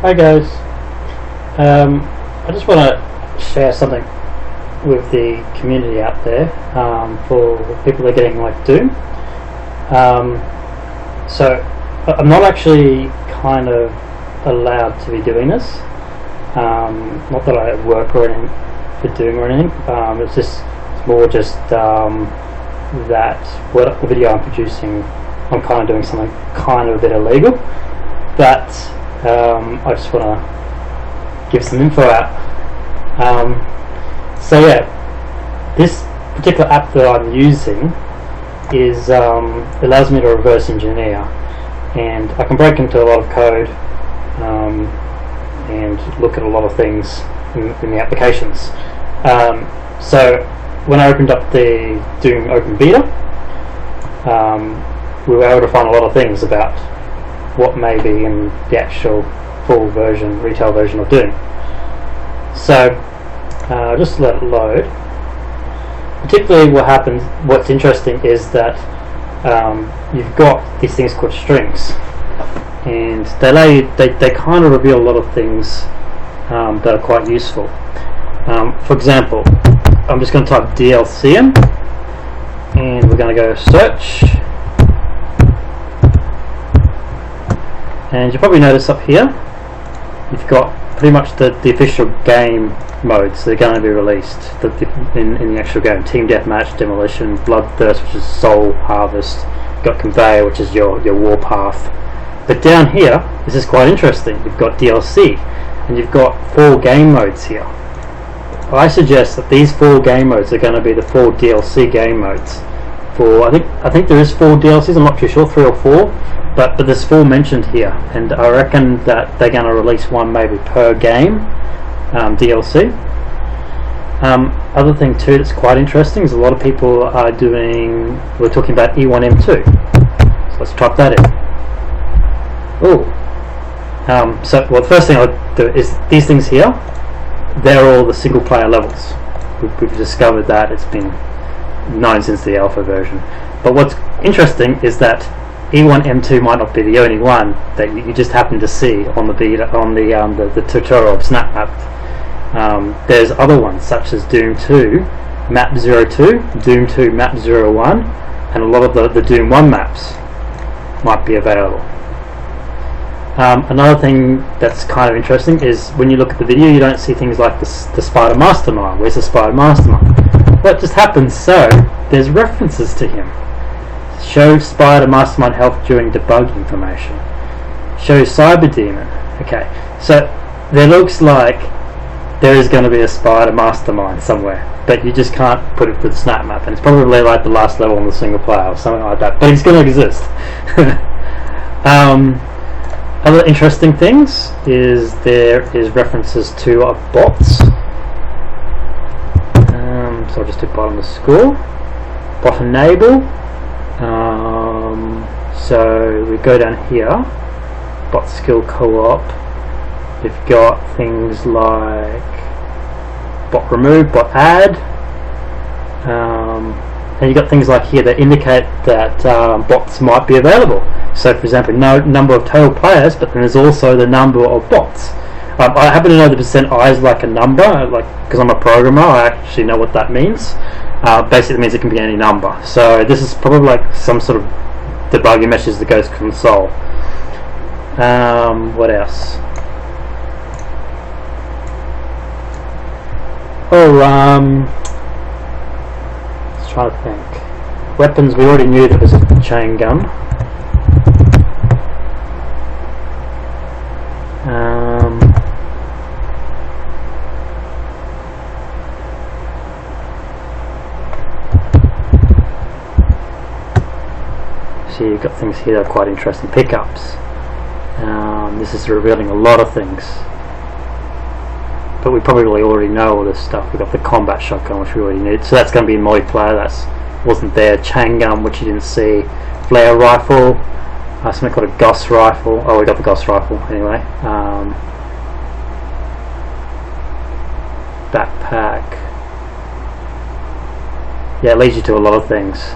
Hi guys. I just want to share something with the community out there for people that are getting like Doom. So I'm not actually kind of allowed to be doing this. Not that I work or anything for Doom or anything. It's more just that what the video I'm producing, I'm kind of doing something kind of a bit illegal, but I just want to give some info out. So yeah, this particular app that I'm using is allows me to reverse engineer, and I can break into a lot of code and look at a lot of things in the applications. So when I opened up the Doom Open Beta, we were able to find a lot of things about what may be in the actual full version, retail version of Doom. So just let it load. Particularly what's interesting is that you've got these things called strings, and they kind of reveal a lot of things that are quite useful. For example, I'm just going to type DLC in, and we're going to go search. And you'll probably notice up here you've got pretty much the official game modes that are going to be released in the actual game. Team Deathmatch, Demolition, Bloodthirst, which is Soul Harvest, you've got Conveyor, which is your warpath. But down here, this is quite interesting, you've got DLC, and you've got 4 game modes here. I suggest that these 4 game modes are going to be the 4 DLC game modes. I think there is 4 DLCs, I'm not too sure, 3 or 4, but there's 4 mentioned here, and I reckon that they're going to release one maybe per game DLC. Other thing too that's quite interesting is a lot of people are we're talking about E1M2, so let's type that in. Well, the first thing I'll do is these things here, they're all the single player levels. We've discovered that, it's been known since the alpha version. But what's interesting is that E1M2 might not be the only one that you just happen to see on the beta, on the tutorial of SnapMap. There's other ones such as Doom 2 Map 02, Doom 2 Map 01, and a lot of the Doom 1 maps might be available. Another thing that's kind of interesting is when you look at the video, you don't see things like the Spidermastermind. Where's the Spidermastermind? Well, it just happens so there's references to him. Show Spidermastermind health during debug information. Show Cyberdemon. Okay, so there looks like there is going to be a Spidermastermind somewhere, but you just can't put it to the snap map, and it's probably like the last level on the single player or something like that, but it's going to exist. Other interesting things is there is references to bots. So I'll just do bot on the score, bot enable. So we go down here, bot skill co-op. You've got things like bot remove, bot add, and you've got things like here that indicate that bots might be available. So for example, no number of total players, but then there's also the number of bots. I happen to know the percent I is like a number, like because I'm a programmer, I actually know what that means. Basically it means it can be any number. So this is probably like some sort of debugging message that goes to console. What else? Let's try to think. Weapons, we already knew there was a chain gun. So you've got things here that are quite interesting. Pickups. This is revealing a lot of things, but we probably already know all this stuff. We've got the combat shotgun, which we already knew, so that's going to be in multiplayer. That wasn't there. Chain gun, which you didn't see. Flare rifle, something called a Gauss rifle. Oh, we got the Gauss rifle anyway. Backpack. Yeah, it leads you to a lot of things.